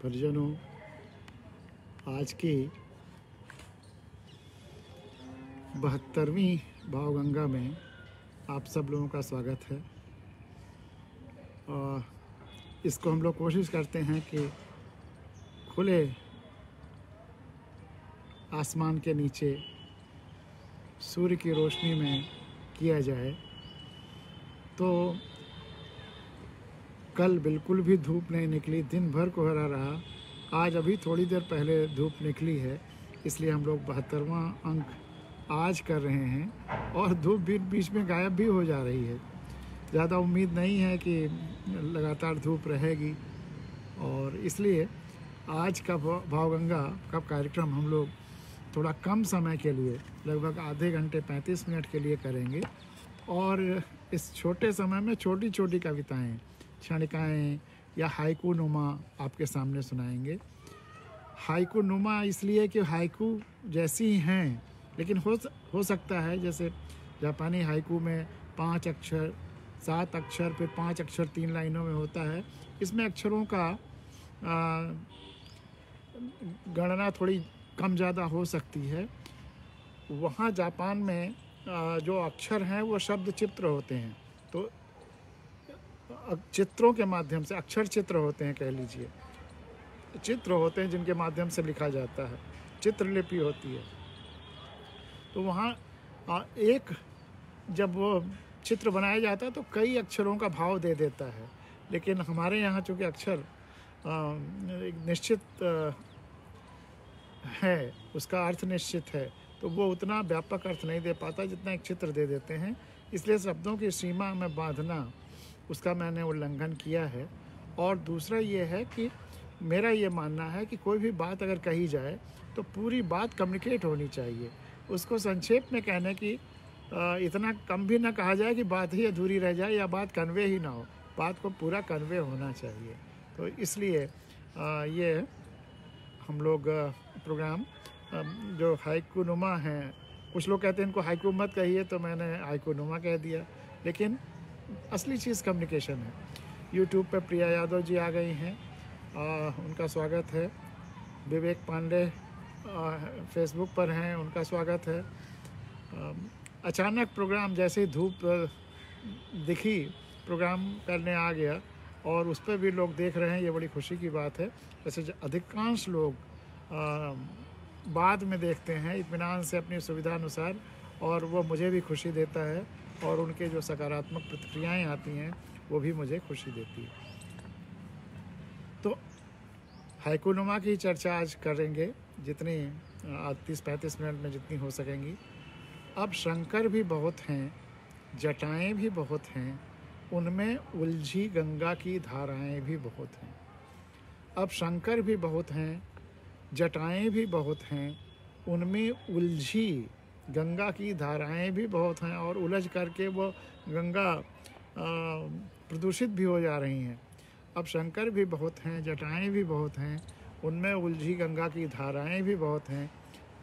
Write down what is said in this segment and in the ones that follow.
परिजनों, आज की 72वीं भावगंगा में आप सब लोगों का स्वागत है। और इसको हम लोग कोशिश करते हैं कि खुले आसमान के नीचे सूर्य की रोशनी में किया जाए। तो कल बिल्कुल भी धूप नहीं निकली, दिन भर कोहरा रहा। आज अभी थोड़ी देर पहले धूप निकली है, इसलिए हम लोग 72वां अंक आज कर रहे हैं। और धूप भी बीच में गायब भी हो जा रही है। ज़्यादा उम्मीद नहीं है कि लगातार धूप रहेगी, और इसलिए आज का भावगंगा का कार्यक्रम हम लोग थोड़ा कम समय के लिए, लगभग आधे घंटे 35 मिनट के लिए करेंगे। और इस छोटे समय में छोटी छोटी कविताएं, क्षणिकाएँ या हाइकू नुमा आपके सामने सुनाएंगे। हाइकू नुमा इसलिए कि हाइकू जैसी ही हैं, लेकिन हो सकता है जैसे जापानी हाइकू में 5 अक्षर, 7 अक्षर, फिर 5 अक्षर 3 लाइनों में होता है। इसमें अक्षरों का गणना थोड़ी कम ज़्यादा हो सकती है। वहाँ जापान में जो अक्षर हैं वो शब्द चित्र होते हैं। तो चित्रों के माध्यम से, अक्षर चित्र होते हैं, कह लीजिए चित्र होते हैं जिनके माध्यम से लिखा जाता है, चित्रलिपि होती है। तो वहाँ एक जब वो चित्र बनाया जाता है तो कई अक्षरों का भाव दे देता है। लेकिन हमारे यहाँ चूँकि अक्षर एक निश्चित है, उसका अर्थ निश्चित है, तो वो उतना व्यापक अर्थ नहीं दे पाता जितना एक चित्र दे देते हैं। इसलिए शब्दों की सीमा में बांधना, उसका मैंने उल्लंघन किया है। और दूसरा ये है कि मेरा ये मानना है कि कोई भी बात अगर कही जाए तो पूरी बात कम्युनिकेट होनी चाहिए। उसको संक्षेप में कहने की इतना कम भी ना कहा जाए कि बात ही अधूरी रह जाए या बात कन्वे ही ना हो। बात को पूरा कन्वे होना चाहिए। तो इसलिए ये हम लोग प्रोग्राम जो हाइकू नुमा हैं, कुछ लोग कहते हैं इनको हाइकू मत कहिए, तो मैंने हाइकू नुमा कह दिया। लेकिन असली चीज़ कम्युनिकेशन है। यूट्यूब पे प्रिया यादव जी आ गई हैं, उनका स्वागत है। विवेक पांडे फेसबुक पर हैं, उनका स्वागत है। अचानक प्रोग्राम जैसे ही धूप दिखी, प्रोग्राम करने आ गया और उस पर भी लोग देख रहे हैं, ये बड़ी खुशी की बात है। वैसे अधिकांश लोग बाद में देखते हैं इत्मीनान से, अपनी सुविधा अनुसार, और वो मुझे भी खुशी देता है। और उनके जो सकारात्मक प्रतिक्रियाएं आती हैं वो भी मुझे खुशी देती है। तो हाइकू नुमा की चर्चा आज करेंगे, जितनी 30-35 मिनट में जितनी हो सकेंगी। अब शंकर भी बहुत हैं, जटाएं भी बहुत हैं, उनमें उलझी गंगा की धाराएं भी बहुत हैं। अब शंकर भी बहुत हैं, जटाएं भी बहुत हैं, उनमें उलझी गंगा की धाराएं भी बहुत हैं, और उलझ करके वो गंगा प्रदूषित भी हो जा रही हैं। अब शंकर भी बहुत हैं, जटाएं भी बहुत हैं, उनमें उलझी गंगा की धाराएं भी बहुत हैं।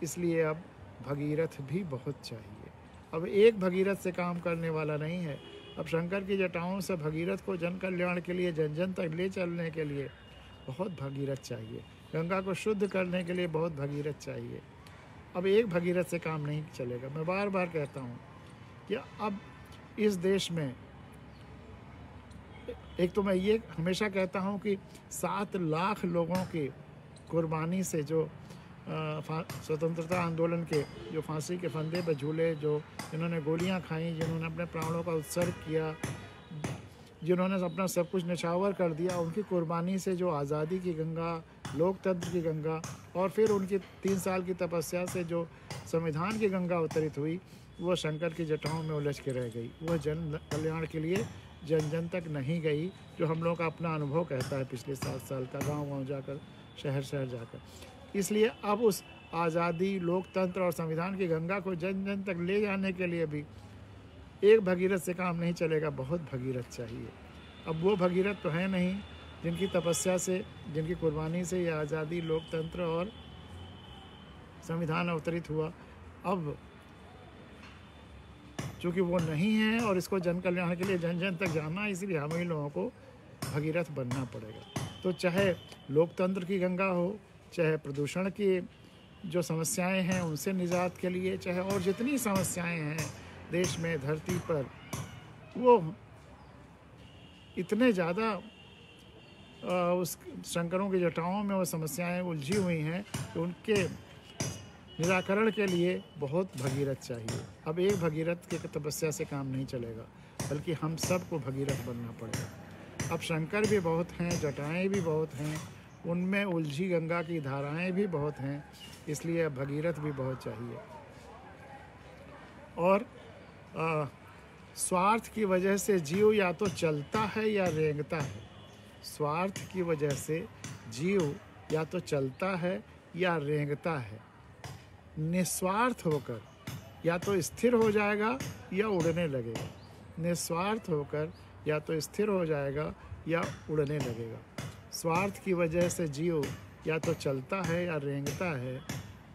इसलिए अब भगीरथ भी बहुत चाहिए। अब एक भगीरथ से काम करने वाला नहीं है। अब शंकर की जटाओं से भगीरथ को जन कल्याण के लिए, जन जन तक ले चलने के लिए बहुत भगीरथ चाहिए। गंगा को शुद्ध करने के लिए बहुत भगीरथ चाहिए। अब एक भगीरथ से काम नहीं चलेगा। मैं बार बार कहता हूँ कि अब इस देश में, एक तो मैं ये हमेशा कहता हूँ कि 7 लाख लोगों की कुर्बानी से, जो स्वतंत्रता आंदोलन के जो फांसी के फंदे पर झूले, जो जिन्होंने गोलियाँ खाई, जिन्होंने अपने प्राणों का उत्सर्ग किया, जिन्होंने अपना सब कुछ निछावर कर दिया, उनकी कुर्बानी से जो आज़ादी की गंगा, लोकतंत्र की गंगा, और फिर उनकी 3 साल की तपस्या से जो संविधान की गंगा अवतरित हुई, वो शंकर की जटाओं में उलझ के रह गई। वह जन कल्याण के लिए जन जन तक नहीं गई, जो हम लोगों का अपना अनुभव कहता है पिछले 7 साल का, गांव-गांव जाकर, शहर शहर जाकर। इसलिए अब उस आज़ादी, लोकतंत्र और संविधान की गंगा को जन जन तक ले जाने के लिए भी एक भगीरथ से काम नहीं चलेगा, बहुत भगीरथ चाहिए। अब वो भगीरथ तो है नहीं जिनकी तपस्या से, जिनकी कुर्बानी से ये आज़ादी, लोकतंत्र और संविधान अवतरित हुआ। अब चूँकि वो नहीं है और इसको जन कल्याण के लिए जन जन तक जाना, इसलिए हम ही लोगों को भगीरथ बनना पड़ेगा। तो चाहे लोकतंत्र की गंगा हो, चाहे प्रदूषण की जो समस्याएं हैं उनसे निजात के लिए, चाहे और जितनी समस्याएं हैं देश में, धरती पर, वो इतने ज़्यादा उस शंकरों की जटाओं में वो समस्याएं उलझी हुई हैं कि उनके निराकरण के लिए बहुत भगीरथ चाहिए। अब एक भगीरथ की तपस्या से काम नहीं चलेगा, बल्कि हम सबको भगीरथ बनना पड़ेगा। अब शंकर भी बहुत हैं, जटाएं भी बहुत हैं, उनमें उलझी गंगा की धाराएं भी बहुत हैं, इसलिए अब भगीरथ भी बहुत चाहिए। और स्वार्थ की वजह से जीव या तो चलता है या रेंगता है। स्वार्थ की वजह से जीव या तो चलता है या रेंगता है। निस्वार्थ होकर या तो स्थिर हो जाएगा या उड़ने लगेगा। निस्वार्थ होकर या तो स्थिर हो जाएगा या उड़ने लगेगा। स्वार्थ की वजह से जीव या तो चलता है या रेंगता है।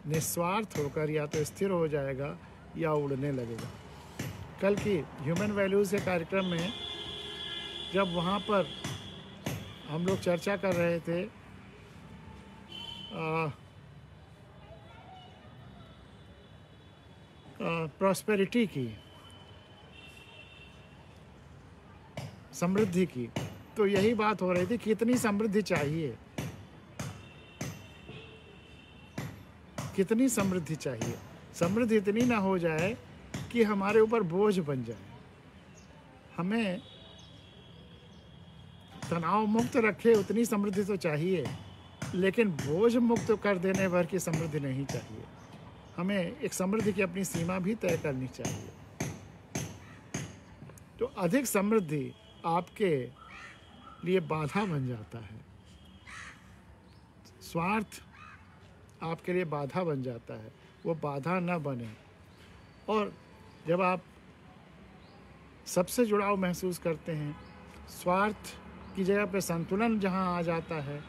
निस्वार्थ होकर या तो स्थिर हो जाएगा या उड़ने लगेगा। कल की ह्यूमन वैल्यूज़ के कार्यक्रम में जब वहाँ पर हम लोग चर्चा कर रहे थे प्रॉस्पेरिटी की, समृद्धि की, तो यही बात हो रही थी, कितनी समृद्धि चाहिए, कितनी समृद्धि चाहिए। समृद्धि इतनी ना हो जाए कि हमारे ऊपर बोझ बन जाए। हमें तनाव मुक्त रखे उतनी समृद्धि तो चाहिए, लेकिन बोझ मुक्त कर देने भर की समृद्धि नहीं चाहिए। हमें एक समृद्धि की अपनी सीमा भी तय करनी चाहिए। तो अधिक समृद्धि आपके लिए बाधा बन जाता है। स्वार्थ आपके लिए बाधा बन जाता है, वो बाधा न बने। और जब आप सबसे जुड़ाव महसूस करते हैं, स्वार्थ की जगह पे संतुलन जहाँ आ जाता है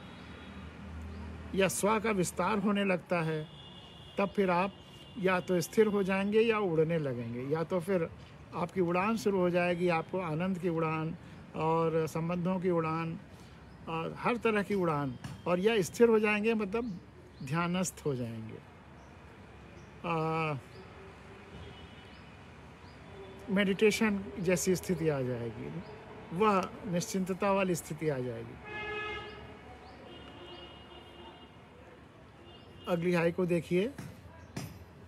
या स्व का विस्तार होने लगता है, तब फिर आप या तो स्थिर हो जाएंगे या उड़ने लगेंगे, या तो फिर आपकी उड़ान शुरू हो जाएगी, आपको आनंद की उड़ान और संबंधों की उड़ान और हर तरह की उड़ान, और या स्थिर हो जाएंगे मतलब ध्यानस्थ हो जाएंगे। मेडिटेशन जैसी स्थिति आ जाएगी, वह निश्चिंतता वाली स्थिति आ जाएगी। अगली हाई को देखिए।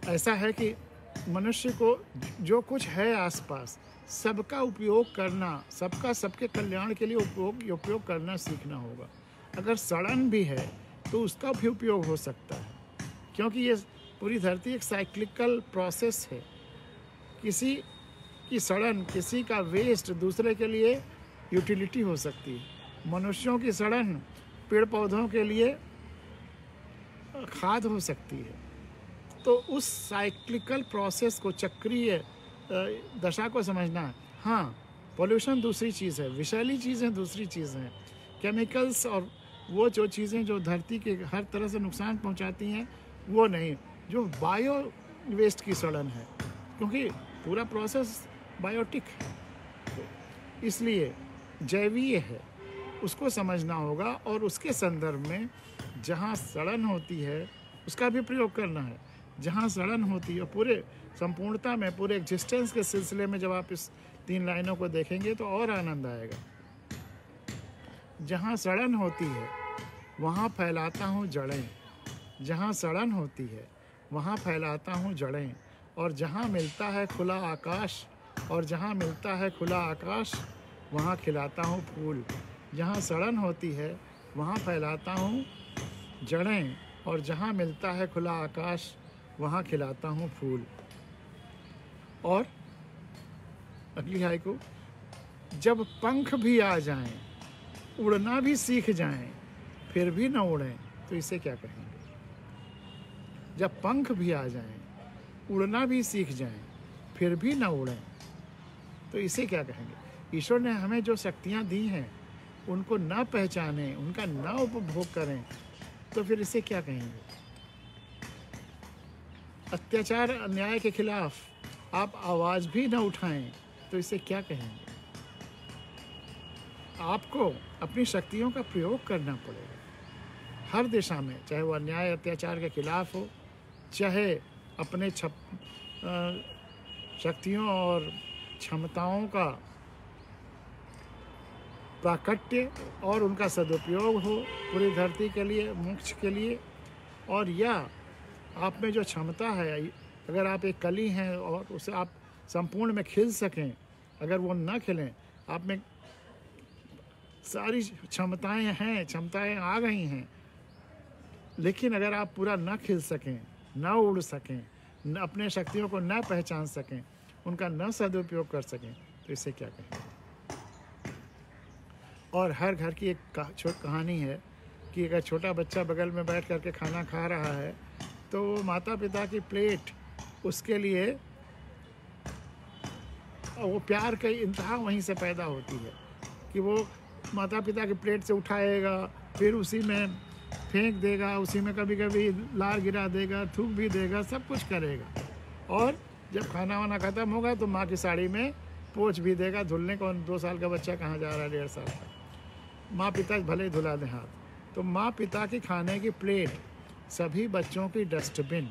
ऐसा है कि मनुष्य को जो कुछ है आसपास सबका उपयोग करना, सबका सबके कल्याण के लिए उपयोग करना सीखना होगा। अगर सड़न भी है तो उसका भी उपयोग हो सकता है, क्योंकि ये पूरी धरती एक साइक्लिकल प्रोसेस है। किसी की सड़न, किसी का वेस्ट दूसरे के लिए यूटिलिटी हो सकती है। मनुष्यों की सड़न पेड़ पौधों के लिए खाद हो सकती है। तो उस साइक्लिकल प्रोसेस को, चक्रीय दशा को समझना है। हाँ, पोल्यूशन दूसरी चीज़ है, विषैली चीज़ें दूसरी चीज़ हैं, केमिकल्स और वो जो चीज़ें जो धरती के हर तरह से नुकसान पहुंचाती हैं वो नहीं। जो बायो वेस्ट की सड़न है, क्योंकि पूरा प्रोसेस बायोटिक है, तो इसलिए जैवीय है, उसको समझना होगा। और उसके संदर्भ में जहाँ सड़न होती है उसका भी प्रयोग करना है। जहाँ सड़न होती है पूरे संपूर्णता में, पूरे एग्जिस्टेंस के सिलसिले में जब आप इस 3 लाइनों को देखेंगे तो और आनंद आएगा। जहाँ सड़न होती है वहाँ फैलाता हूँ जड़ें, जहाँ सड़न होती है वहाँ फैलाता हूँ जड़ें, और जहाँ मिलता है खुला आकाश, और जहाँ मिलता है खुला आकाश वहाँ खिलाता हूँ फूल। जहाँ सड़न होती है वहाँ फैलाता हूँ जड़ें, और जहाँ मिलता है खुला आकाश वहाँ खिलाता हूँ फूल। और अगली हाई को, जब पंख भी आ जाएं, उड़ना भी सीख जाएं, फिर भी न उड़ें, तो इसे क्या कहेंगे? जब पंख भी आ जाएं, उड़ना भी सीख जाएं, फिर भी न उड़ें, तो इसे क्या कहेंगे? ईश्वर ने हमें जो शक्तियाँ दी हैं उनको न पहचानें, उनका न उपभोग करें, तो फिर इसे क्या कहेंगे? अत्याचार अन्याय के खिलाफ आप आवाज़ भी न उठाएं, तो इसे क्या कहेंगे? आपको अपनी शक्तियों का प्रयोग करना पड़ेगा हर दिशा में, चाहे वो अन्याय अत्याचार के खिलाफ हो, चाहे अपने शक्तियों और क्षमताओं का प्राकट्य और उनका सदुपयोग हो पूरी धरती के लिए, मोक्ष के लिए। और या आप में जो क्षमता है, अगर आप एक कली हैं और उसे आप संपूर्ण में खिल सकें, अगर वो न खिलें, आप में सारी क्षमताएं हैं, क्षमताएं आ गई हैं, लेकिन अगर आप पूरा न खिल सकें, न उड़ सकें, न अपने शक्तियों को न पहचान सकें, उनका न सदुपयोग कर सकें, तो इसे क्या कहें। और हर घर की एक कहानी है कि अगर छोटा बच्चा बगल में बैठ करके खाना खा रहा है तो माता पिता की प्लेट उसके लिए, वो प्यार की इंतहा वहीं से पैदा होती है कि वो माता पिता की प्लेट से उठाएगा, फिर उसी में फेंक देगा, उसी में कभी कभी लार गिरा देगा, थूक भी देगा, सब कुछ करेगा। और जब खाना वाना ख़त्म होगा तो माँ की साड़ी में पोंछ भी देगा धुलने को। 2 साल का बच्चा कहाँ जा रहा है, 1.5 साल का। माँ पिता भले ही धुला दें हाथ। तो माँ पिता की खाने की प्लेट सभी बच्चों की डस्टबिन,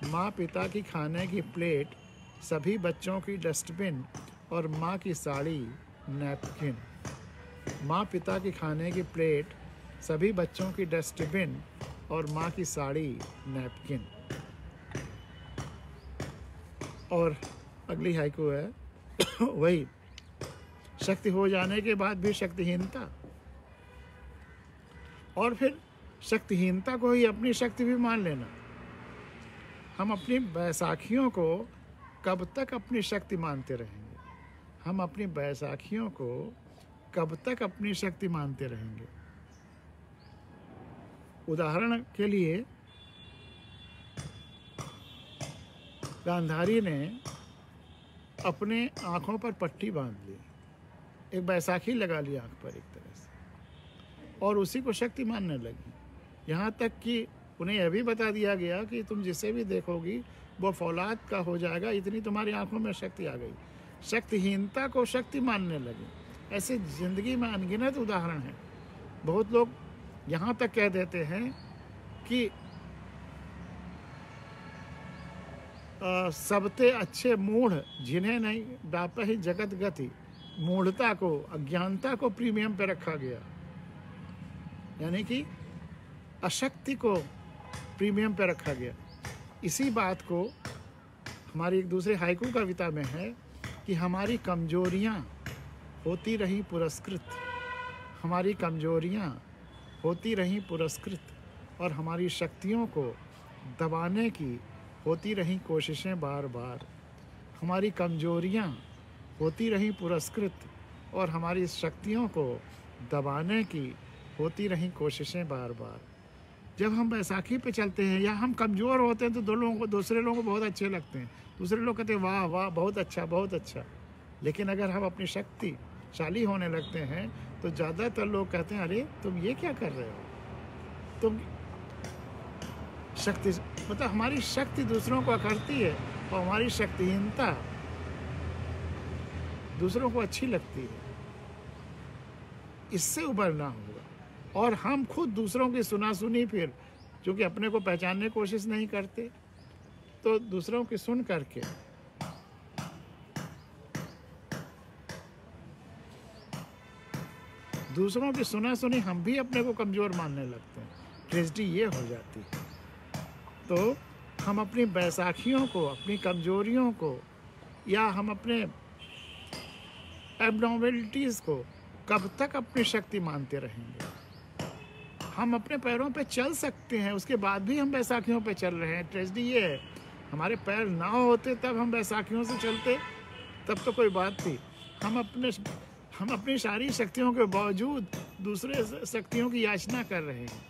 माँ पिता की खाने की प्लेट सभी बच्चों की डस्टबिन, और माँ की साड़ी नैपकिन। माँ पिता की खाने की प्लेट सभी बच्चों की डस्टबिन और माँ की साड़ी नैपकिन। और अगली हाइकू है वही, शक्ति हो जाने के बाद भी शक्तिहीनता, और फिर शक्तिहीनता को ही अपनी शक्ति भी मान लेना। हम अपनी बैसाखियों को कब तक अपनी शक्ति मानते रहेंगे? हम अपनी बैसाखियों को कब तक अपनी शक्ति मानते रहेंगे? उदाहरण के लिए गांधारी ने अपने आँखों पर पट्टी बांध ली, एक बैसाखी लगा ली आँख पर एक तरह से, और उसी को शक्ति मानने लगी। यहाँ तक कि उन्हें यह भी बता दिया गया कि तुम जिसे भी देखोगी वो फौलाद का हो जाएगा, इतनी तुम्हारी आंखों में शक्ति आ गई। शक्तिहीनता को शक्ति मानने लगी। ऐसे जिंदगी में अनगिनत उदाहरण हैं। बहुत लोग यहाँ तक कह देते हैं कि सबते अच्छे मूढ़ जिन्हें नहीं डापा ही जगत गति, मूढ़ता को, अज्ञानता को प्रीमियम पे रखा गया, यानी कि अशक्ति को प्रीमियम पे रखा गया। इसी बात को हमारी एक दूसरे हाइकू कविता में है कि हमारी कमजोरियाँ होती रही पुरस्कृत, हमारी कमजोरियाँ होती रही पुरस्कृत, और हमारी शक्तियों को दबाने की होती रही कोशिशें बार बार। हमारी कमजोरियाँ होती रही पुरस्कृत और हमारी शक्तियों को दबाने की होती रही कोशिशें बार बार। जब हम बैसाखी पे चलते हैं या हम कमज़ोर होते हैं तो दूसरे लोगों को बहुत अच्छे लगते हैं। दूसरे लोग कहते हैं वाह वाह, बहुत अच्छा बहुत अच्छा। लेकिन अगर हम अपनी शक्तिशाली होने लगते हैं तो ज़्यादातर लोग कहते हैं अरे तुम ये क्या कर रहे हो, तुम शक्ति, मतलब हमारी शक्ति दूसरों को अखरती है और हमारी शक्तिहीनता दूसरों को अच्छी लगती है। इससे उबरना होगा। और हम खुद दूसरों की सुना सुनी, फिर क्योंकि अपने को पहचानने की कोशिश नहीं करते, तो दूसरों की सुन करके दूसरों की सुना सुनी हम भी अपने को कमज़ोर मानने लगते हैं। ट्रेजेडी ये हो जाती है। तो हम अपनी बैसाखियों को, अपनी कमजोरियों को, या हम अपने एबनॉर्मलिटीज़ को कब तक अपनी शक्ति मानते रहेंगे? हम अपने पैरों पे चल सकते हैं, उसके बाद भी हम बैसाखियों पे चल रहे हैं। ट्रेजेडी ये है, हमारे पैर ना होते तब हम बैसाखियों से चलते, तब तो कोई बात थी। हम अपनी सारी शक्तियों के बावजूद दूसरे शक्तियों की याचना कर रहे हैं।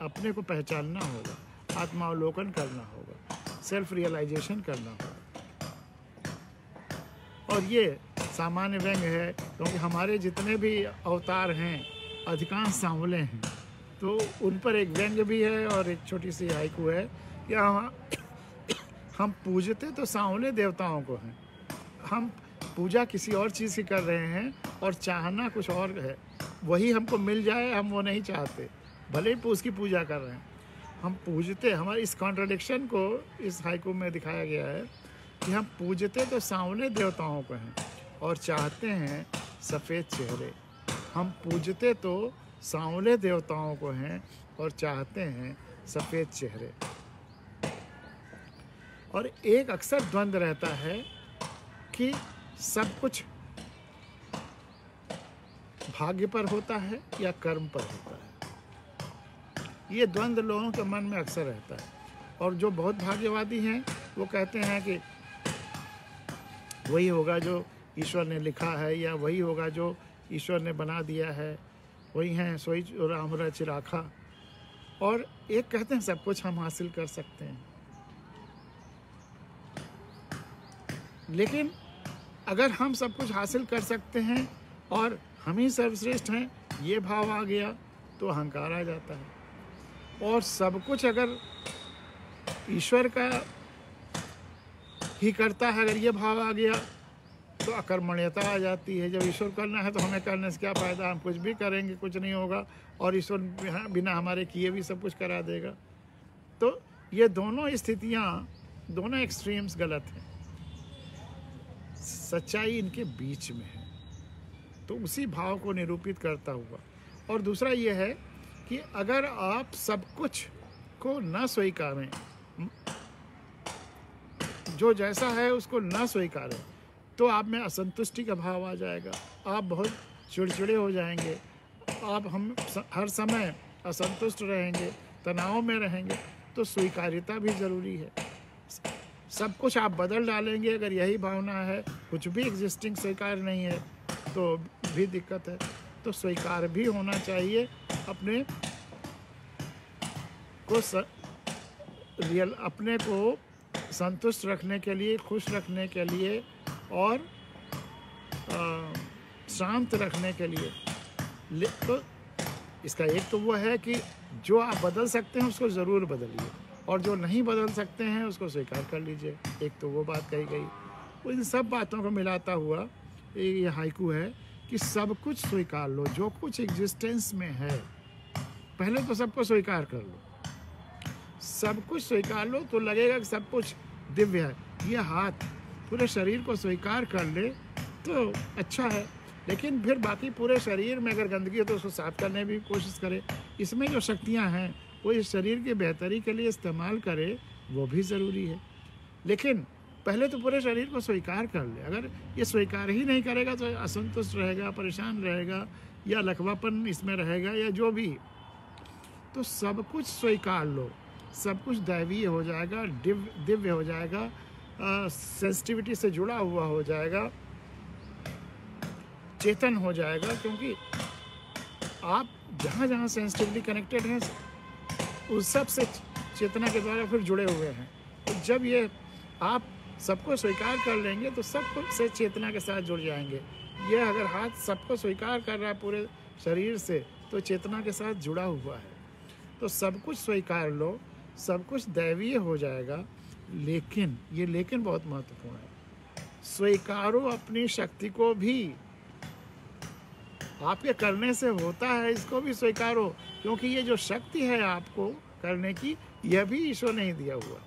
अपने को पहचानना होगा, आत्मावलोकन करना होगा, सेल्फ रियलाइजेशन करना होगा। और ये सामान्य व्यंग्य है, क्योंकि हमारे जितने भी अवतार हैं अधिकांश सांवले हैं, तो उन पर एक व्यंग्य भी है और एक छोटी सी हाइकू है कि हम पूजते तो सांवले देवताओं को हैं, हम पूजा किसी और चीज़ की कर रहे हैं और चाहना कुछ और है। वही हमको मिल जाए हम वो नहीं चाहते, भले ही उसकी पूजा कर रहे हैं। हम पूजते, हमारे इस कॉन्ट्रडिक्शन को इस हाइकू में दिखाया गया है कि हम पूजते तो सांवले देवताओं को हैं और चाहते हैं सफ़ेद चेहरे। हम पूजते तो सांवले देवताओं को हैं और चाहते हैं सफ़ेद चेहरे। और एक अक्सर द्वंद्व रहता है कि सब कुछ भाग्य पर होता है या कर्म पर होता है। ये द्वंद्व लोगों के मन में अक्सर रहता है। और जो बहुत भाग्यवादी हैं वो कहते हैं कि वही होगा जो ईश्वर ने लिखा है, या वही होगा जो ईश्वर ने बना दिया है, वही हैं सोई राम रच राखा। और एक कहते हैं सब कुछ हम हासिल कर सकते हैं। लेकिन अगर हम सब कुछ हासिल कर सकते हैं और हम ही सर्वश्रेष्ठ हैं, ये भाव आ गया तो अहंकार आ जाता है। और सब कुछ अगर ईश्वर का ही करता है, अगर ये भाव आ गया तो अकर्मण्यता आ जाती है। जब ईश्वर करना है तो हमें करने से क्या फ़ायदा, हम कुछ भी करेंगे कुछ नहीं होगा और ईश्वर बिना हमारे किए भी सब कुछ करा देगा। तो ये दोनों स्थितियाँ, दोनों एक्सट्रीम्स गलत हैं। सच्चाई इनके बीच में है। तो उसी भाव को निरूपित करता हुआ। और दूसरा ये है कि अगर आप सब कुछ को न स्वीकारें, जो जैसा है उसको न स्वीकारें, तो आप में असंतुष्टि का भाव आ जाएगा। आप बहुत चिड़चिड़े हो जाएंगे। आप हम हर समय असंतुष्ट रहेंगे, तनाव में रहेंगे। तो स्वीकार्यता भी ज़रूरी है। सब कुछ आप बदल डालेंगे अगर यही भावना है, कुछ भी एग्जिस्टिंग स्वीकार नहीं है तो भी दिक्कत है। तो स्वीकार भी होना चाहिए अपने को अपने को संतुष्ट रखने के लिए, खुश रखने के लिए और शांत रखने के लिए। तो इसका एक तो वो है कि जो आप बदल सकते हैं उसको ज़रूर बदलिए, और जो नहीं बदल सकते हैं उसको स्वीकार कर लीजिए। एक तो वो बात कही गई। इन सब बातों को मिलाता हुआ ये हाइकू है कि सब कुछ स्वीकार लो, जो कुछ एग्जिस्टेंस में है पहले तो सबको स्वीकार कर लो। सब कुछ स्वीकार लो तो लगेगा कि सब कुछ दिव्य है। ये हाथ पूरे शरीर को स्वीकार कर ले तो अच्छा है, लेकिन फिर बाकी पूरे शरीर में अगर गंदगी है तो उसको साफ करने की कोशिश करे। इसमें जो शक्तियाँ हैं वो इस शरीर की बेहतरी के लिए इस्तेमाल करे, वो भी ज़रूरी है। लेकिन पहले तो पूरे शरीर को स्वीकार कर ले। अगर ये स्वीकार ही नहीं करेगा तो असंतुष्ट रहेगा, परेशान रहेगा, या लकवापन इसमें रहेगा, या जो भी। तो सब कुछ स्वीकार लो, सब कुछ दैवीय हो जाएगा, दिव्य हो जाएगा, सेंसिटिविटी से जुड़ा हुआ हो जाएगा, चेतन हो जाएगा। क्योंकि आप जहाँ जहाँ सेंसिटिवली कनेक्टेड हैं उस सब से चेतना के द्वारा फिर जुड़े हुए हैं। तो जब ये आप सबको स्वीकार कर लेंगे तो सब कुछ से चेतना के साथ जुड़ जाएंगे। ये अगर हाथ सबको स्वीकार कर रहा है पूरे शरीर से तो चेतना के साथ जुड़ा हुआ है। तो सब कुछ स्वीकार लो, सब कुछ दैवीय हो जाएगा। लेकिन ये लेकिन बहुत महत्वपूर्ण है, स्वीकारो अपनी शक्ति को भी। आपके करने से होता है, इसको भी स्वीकारो, क्योंकि ये जो शक्ति है आपको करने की, यह भी ईश्वर ने ही दिया हुआ।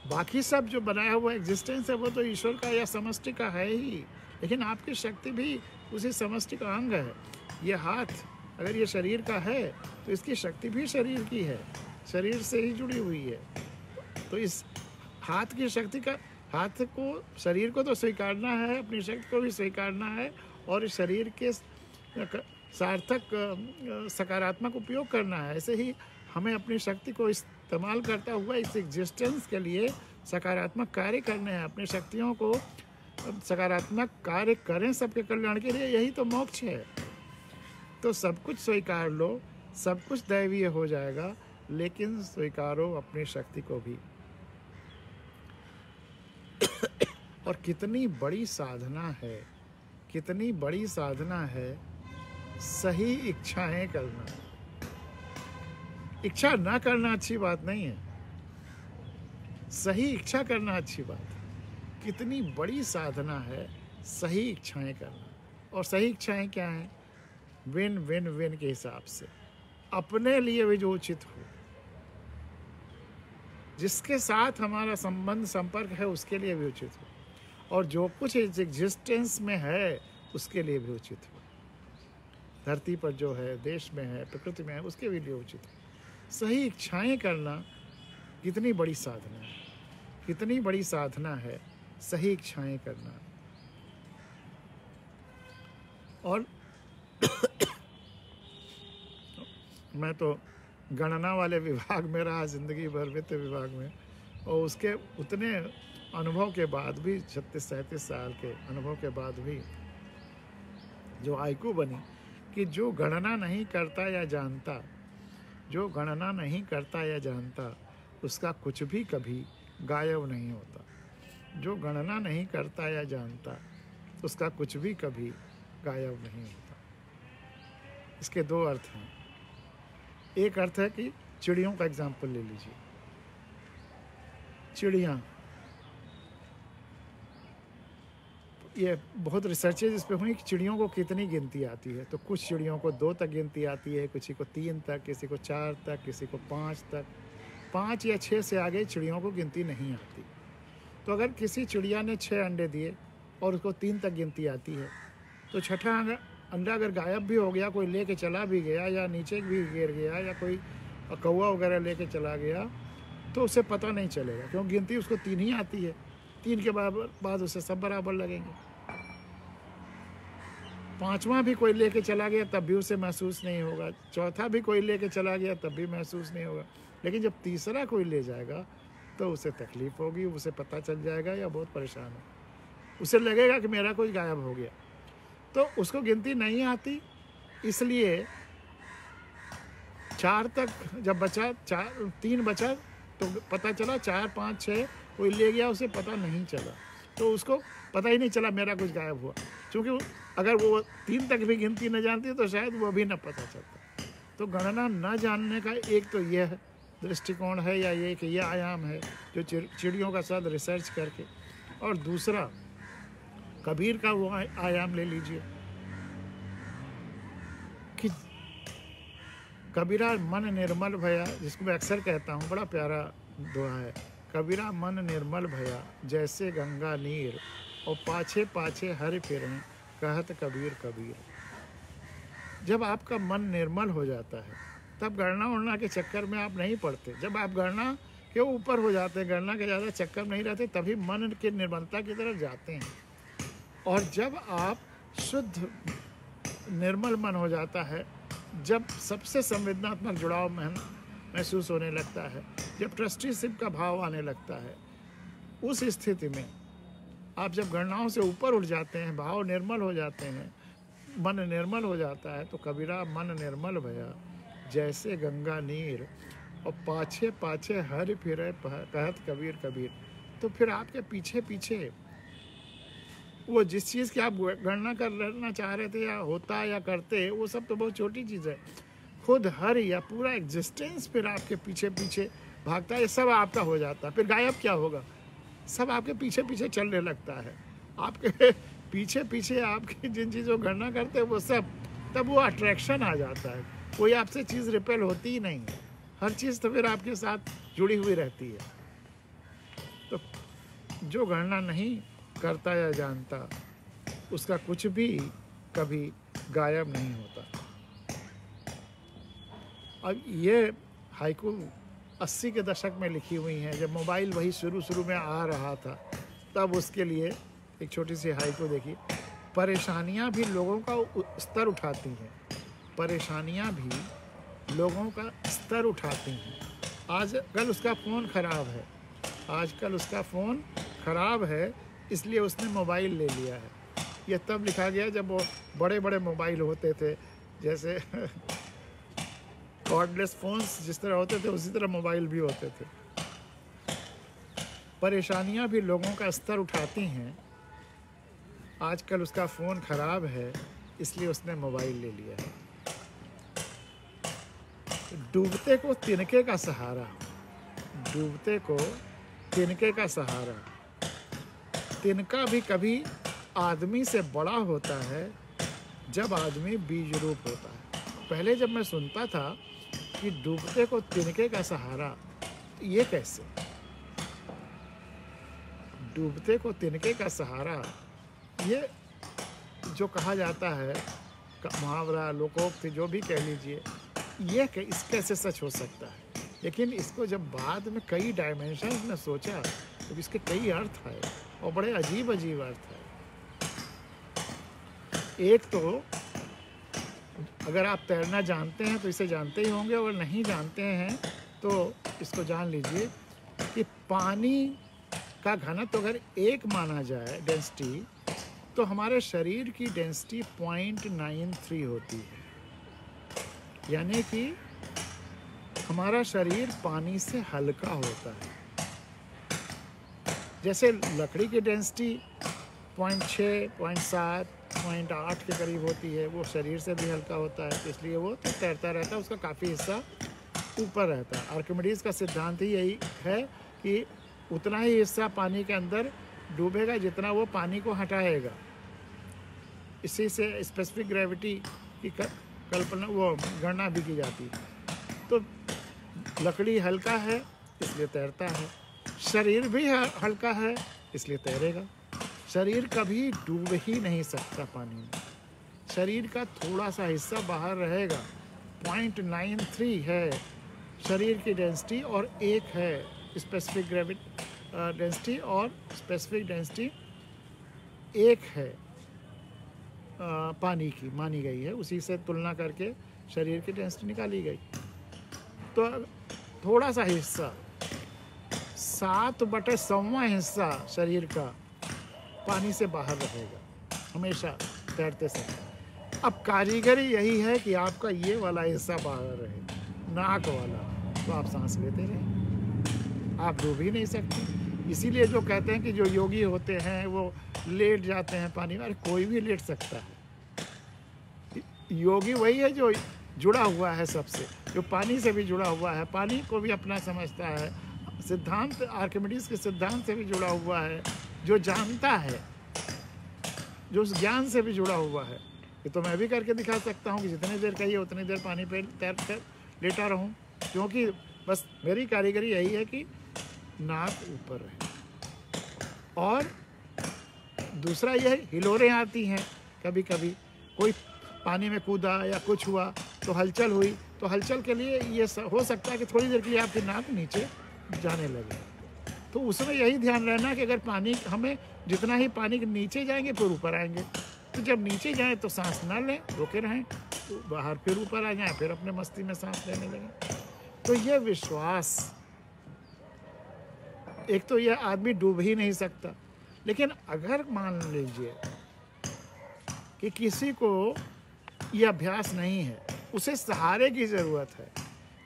बाकी सब जो बनाया हुआ एग्जिस्टेंस है वो तो ईश्वर का या समष्टि का है ही, लेकिन आपकी शक्ति भी उसी समष्टि का अंग है। ये हाथ अगर ये शरीर का है तो इसकी शक्ति भी शरीर की है, शरीर से ही जुड़ी हुई है। तो इस हाथ की शक्ति का, हाथ को, शरीर को तो स्वीकारना है, अपनी शक्ति को भी स्वीकारना है, और इस शरीर के सार्थक सकारात्मक उपयोग करना है। ऐसे ही हमें अपनी शक्ति को इस्तेमाल करता हुआ इस एग्जिस्टेंस के लिए सकारात्मक कार्य करने हैं। अपनी शक्तियों को सकारात्मक कार्य करें सबके कल्याण के लिए, यही तो मोक्ष है। तो सब कुछ स्वीकार लो, सब कुछ दैवीय हो जाएगा, लेकिन स्वीकारो अपनी शक्ति को भी। और कितनी बड़ी साधना है, कितनी बड़ी साधना है सही इच्छाएं करना। इच्छा ना करना अच्छी बात नहीं है, सही इच्छा करना अच्छी बात है। कितनी बड़ी साधना है सही इच्छाएं करना। और सही इच्छाएं क्या हैं? विन विन विन के हिसाब से, अपने लिए भी जो उचित हो, जिसके साथ हमारा संबंध संपर्क है उसके लिए भी उचित हो, और जो कुछ एग्जिस्टेंस में है उसके लिए भी उचित हो, धरती पर जो है, देश में है, प्रकृति में है, उसके भी लिए उचित हो। सही इच्छाएं करना कितनी बड़ी साधना है, कितनी बड़ी साधना है सही इच्छाएं करना। और मैं तो गणना वाले विभाग में रहा जिंदगी भर, वित्त विभाग में, और उसके उतने अनुभव के बाद भी, 36-37 साल के अनुभव के बाद भी जो हाइकू बनी कि जो गणना नहीं करता या जानता, जो गणना नहीं करता या जानता, उसका कुछ भी कभी गायब नहीं होता। जो गणना नहीं करता या जानता, उसका कुछ भी कभी गायब नहीं होता। इसके दो अर्थ हैं। एक अर्थ है कि चिड़ियों का एग्जाम्पल ले लीजिए। चिड़ियाँ, ये बहुत रिसर्चेज इस पे हुई कि चिड़ियों को कितनी गिनती आती है। तो कुछ चिड़ियों को 2 तक गिनती आती है, किसी को 3 तक, किसी को 4 तक, किसी को 5 तक। 5 या 6 से आगे चिड़ियों को गिनती नहीं आती। तो अगर किसी चिड़िया ने 6 अंडे दिए और उसको 3 तक गिनती आती है, तो छठा अंडा अगर गायब भी हो गया, कोई लेके चला भी गया या नीचे भी गिर गया या कोई कौवा वगैरह लेके चला गया, तो उसे पता नहीं चलेगा, क्योंकि गिनती उसको 3 ही आती है। 3 के बाद उसे सब बराबर लगेंगे। 5वां भी कोई लेके चला गया तब भी उसे महसूस नहीं होगा, चौथा भी कोई लेके चला गया तब भी महसूस नहीं होगा। लेकिन जब तीसरा कोई ले जाएगा तो उसे तकलीफ होगी, उसे पता चल जाएगा या बहुत परेशान हो, उसे लगेगा कि मेरा कुछ गायब हो गया। तो उसको गिनती नहीं आती, इसलिए 4 तक जब बचा, 3 बचा तो पता चला, 4, 5, 6 कोई ले गया, उसे पता नहीं चला, तो उसको पता ही नहीं चला मेरा कुछ गायब हुआ। क्योंकि अगर वो 3 तक भी गिनती न जानती तो शायद वो भी न पता चलता। तो गणना न जानने का एक तो यह दृष्टिकोण है या ये कि यह आयाम है जो चिड़ियों का साथ रिसर्च करके, और दूसरा कबीर का वो आयाम ले लीजिए कि कबीरा मन निर्मल भया, जिसको मैं अक्सर कहता हूँ, बड़ा प्यारा दोहा है। कबीरा मन निर्मल भया जैसे गंगा नीर, और पाछे पाछे हरि फिरें कहत कबीर कबीर। जब आपका मन निर्मल हो जाता है तब गणना उड़ना के चक्कर में आप नहीं पड़ते। जब आप गणना के ऊपर हो जाते हैं, गणना के ज़्यादा चक्कर में नहीं रहते, तभी मन की निर्मलता की तरफ जाते हैं। और जब आप शुद्ध निर्मल मन हो जाता है, जब सबसे संवेदनात्मक जुड़ाव महसूस होने लगता है, जब ट्रस्टीशिप का भाव आने लगता है, उस स्थिति में आप जब गणनाओं से ऊपर उठ जाते हैं, भाव निर्मल हो जाते हैं, मन निर्मल हो जाता है, तो कबीरा मन निर्मल भया जैसे गंगा नीर, और पाछे पाछे हरि फिरे कहत कबीर कबीर। तो फिर आपके पीछे पीछे वो जिस चीज़ की आप गणना करना चाह रहे थे या होता या करते, वो सब तो बहुत छोटी चीज़ है। खुद हर या पूरा एग्जिस्टेंस फिर आपके पीछे पीछे भागता है, ये सब आपका हो जाता है। फिर गायब क्या होगा? सब आपके पीछे पीछे चलने लगता है। आपके पीछे पीछे आपकी जिन चीज़ों गणना करते हैं वो सब, तब वो अट्रैक्शन आ जाता है। कोई आपसे चीज़ रिपेल होती ही नहीं, हर चीज़ तो फिर आपके साथ जुड़ी हुई रहती है। तो जो गणना नहीं करता या जानता, उसका कुछ भी कभी गायब नहीं होता। अब ये हाइकू 80 के दशक में लिखी हुई हैं, जब मोबाइल वही शुरू में आ रहा था, तब उसके लिए एक छोटी सी हाइकू देखिए। परेशानियां भी लोगों का स्तर उठाती हैं, परेशानियां भी लोगों का स्तर उठाती हैं। आजकल उसका फ़ोन ख़राब है, आजकल उसका फ़ोन ख़राब है, इसलिए उसने मोबाइल ले लिया है। ये तब लिखा गया जब वो बड़े बड़े मोबाइल होते थे, जैसे कॉर्डलेस फ़ोन्स जिस तरह होते थे उसी तरह मोबाइल भी होते थे। परेशानियां भी लोगों का स्तर उठाती हैं, आजकल उसका फ़ोन ख़राब है, इसलिए उसने मोबाइल ले लिया है। डूबते को तिनके का सहारा, डूबते को तिनके का सहारा। तिनका भी कभी आदमी से बड़ा होता है जब आदमी बीज रूप होता है। पहले जब मैं सुनता था कि डूबते को तिनके का सहारा, ये कैसे? डूबते को तिनके का सहारा, ये जो कहा जाता है मुहावरा, लोकोक्ति, जो भी कह लीजिए, ये इस कैसे सच हो सकता है? लेकिन इसको जब बाद में कई डायमेंशन में सोचा तो इसके कई अर्थ है और बड़े अजीब अजीब अर्थ है। एक तो अगर आप तैरना जानते हैं तो इसे जानते ही होंगे, और नहीं जानते हैं तो इसको जान लीजिए कि पानी का घनत्व अगर एक माना जाए डेंसिटी, तो हमारे शरीर की डेंसिटी 0.93 होती है। यानी कि हमारा शरीर पानी से हल्का होता है। जैसे लकड़ी की डेंसिटी 0.6, 0.7, 0.8 के करीब होती है, वो शरीर से भी हल्का होता है, तो इसलिए वो तो तैरता रहता है, उसका काफ़ी हिस्सा ऊपर रहता है। आर्किमिडीज का सिद्धांत ही यही है कि उतना ही हिस्सा पानी के अंदर डूबेगा जितना वो पानी को हटाएगा। इसी से स्पेसिफिक ग्रेविटी की कल्पना, वो गणना भी की जाती है। तो लकड़ी हल्का है इसलिए तैरता है, शरीर भी हल्का है इसलिए तैरेगा। शरीर कभी डूब ही नहीं सकता पानी में। शरीर का थोड़ा सा हिस्सा बाहर रहेगा। 0.93 है शरीर की डेंसिटी, और एक है स्पेसिफिक ग्रेविटी डेंसिटी, और स्पेसिफिक डेंसिटी एक है पानी की मानी गई है। उसी से तुलना करके शरीर की डेंसिटी निकाली गई। तो थोड़ा सा हिस्सा, 7/100वां हिस्सा शरीर का पानी से बाहर रहेगा हमेशा तैरते समय। अब कारीगरी यही है कि आपका ये वाला हिस्सा बाहर रहे, नाक वाला, तो आप सांस लेते रहें, आप डूब ही नहीं सकते। इसीलिए जो कहते हैं कि जो योगी होते हैं वो लेट जाते हैं पानी में, अरे कोई भी लेट सकता है। योगी वही है जो जुड़ा हुआ है सबसे, जो पानी से भी जुड़ा हुआ है, पानी को भी अपना समझता है, सिद्धांत आर्किमिडीज के सिद्धांत से भी जुड़ा हुआ है, जो जानता है, जो उस ज्ञान से भी जुड़ा हुआ है। ये तो मैं भी करके दिखा सकता हूँ कि जितनी देर कहिए उतनी देर पानी पे तैर कर लेटा रहूँ, क्योंकि बस मेरी कारीगरी यही है कि नाक ऊपर रहे। और दूसरा यह हिलोरें आती हैं, कभी कभी कोई पानी में कूदा या कुछ हुआ तो हलचल हुई, तो हलचल के लिए ये हो सकता है कि थोड़ी देर के लिए आपकी नाक नीचे जाने लगे। तो उसमें यही ध्यान रहना कि अगर पानी हमें जितना ही पानी के नीचे जाएंगे फिर ऊपर आएंगे, तो जब नीचे जाएं तो सांस ना लें, रोके रहें, तो बाहर फिर ऊपर आ जाएं, फिर अपने मस्ती में सांस लेने लगें। तो ये विश्वास, एक तो यह आदमी डूब ही नहीं सकता। लेकिन अगर मान लीजिए कि किसी को यह अभ्यास नहीं है, उसे सहारे की ज़रूरत है,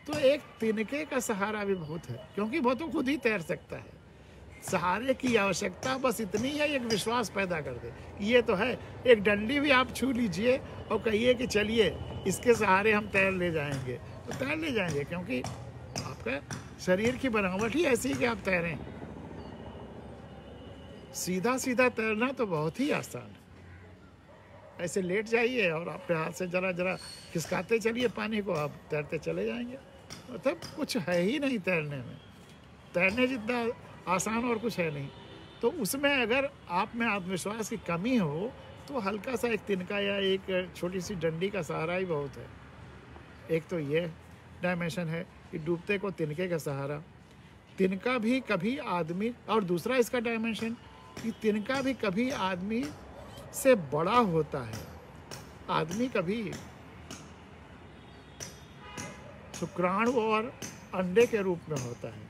तो एक तिनके का सहारा भी बहुत है, क्योंकि वो तो खुद ही तैर सकता है। सहारे की आवश्यकता बस इतनी है, एक विश्वास पैदा कर दे। ये तो है, एक डंडी भी आप छू लीजिए और कहिए कि चलिए इसके सहारे हम तैर ले जाएंगे, तो तैर ले जाएंगे, क्योंकि आपका शरीर की बनावट ही ऐसी है कि आप तैरें। सीधा सीधा तैरना तो बहुत ही आसान है। ऐसे लेट जाइए और अपने हाथ से जरा जरा खिसकाते चलिए पानी को, आप तैरते चले जाएंगे। मतलब कुछ है ही नहीं तैरने में, तैरने जितना आसान और कुछ है नहीं। तो उसमें अगर आप में आत्मविश्वास की कमी हो तो हल्का सा एक तिनका या एक छोटी सी डंडी का सहारा ही बहुत है। एक तो ये डायमेंशन है कि डूबते को तिनके का सहारा, तिनका भी कभी आदमी, और दूसरा इसका डायमेंशन कि तिनका भी कभी आदमी से बड़ा होता है। आदमी कभी शुक्राणु और अंडे के रूप में होता है,